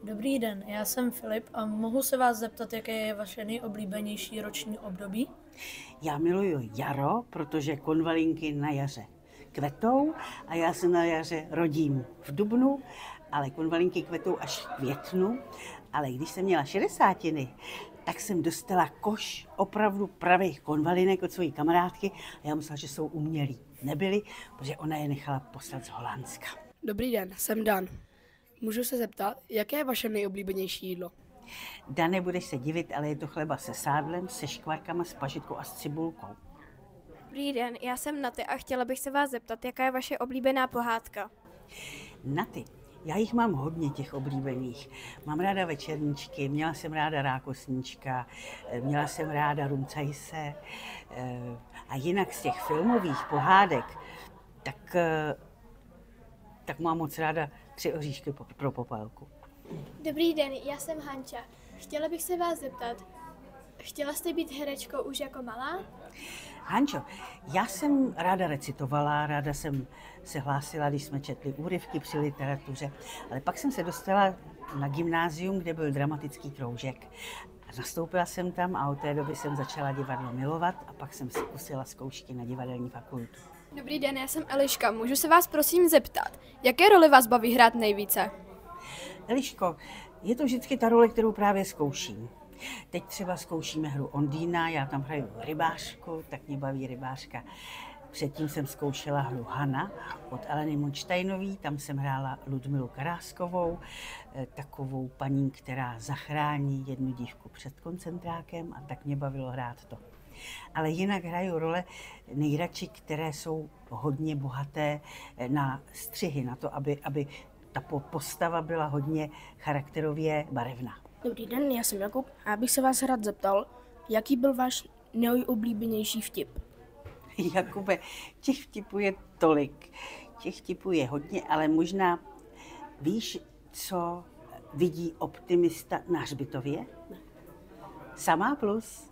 Dobrý den, já jsem Filip a mohu se vás zeptat, jaké je vaše nejoblíbenější roční období? Já miluju jaro, protože konvalinky na jaře kvetou a já se na jaře rodím v dubnu, ale konvalinky kvetou až v květnu. Ale když jsem měla 60, tak jsem dostala koš opravdu pravých konvalinek od své kamarádky a já myslela, že jsou umělý. Nebyly, protože ona je nechala poslat z Holandska. Dobrý den, jsem Dan. Můžu se zeptat, jaké je vaše nejoblíbenější jídlo? Dane, budeš se divit, ale je to chleba se sádlem, se škvarkama, s pažitkou a s cibulkou. Dobrý den, já jsem Naty a chtěla bych se vás zeptat, jaká je vaše oblíbená pohádka? Naty. Já jich mám hodně, těch oblíbených. Mám ráda večerníčky, měla jsem ráda rákosníčka, měla jsem ráda Rumcajse a jinak z těch filmových pohádek, tak mám moc ráda 3 oříšky pro Popelku. Dobrý den, já jsem Hanča. Chtěla bych se vás zeptat, chtěla jste být herečkou už jako malá? Hančo, já jsem ráda recitovala, ráda jsem se hlásila, když jsme četli úryvky při literatuře, ale pak jsem se dostala na gymnázium, kde byl dramatický kroužek. A nastoupila jsem tam a od té doby jsem začala divadlo milovat a pak jsem zkusila zkoušky na divadelní fakultu. Dobrý den, já jsem Eliška. Můžu se vás prosím zeptat, jaké roli vás baví hrát nejvíce? Eliško, je to vždycky ta role, kterou právě zkouším. Teď třeba zkoušíme hru Ondýna, já tam hraju rybářku, tak mě baví rybářka. Předtím jsem zkoušela hru Hana od Aleny Monštejnové, tam jsem hrála Ludmilu Karáskovou, takovou paní, která zachrání jednu dívku před koncentrákem a tak mě bavilo hrát to. Ale jinak hraju role nejradši, které jsou hodně bohaté na střihy, na to, aby ta postava byla hodně charakterově barevná. Dobrý den, já jsem Jakub a já bych se vás rád zeptal, jaký byl váš nejoblíbenější vtip? Jakube, těch vtipů je tolik, těch vtipů je hodně, ale možná víš, co vidí optimista na hřbitově? Samá plus.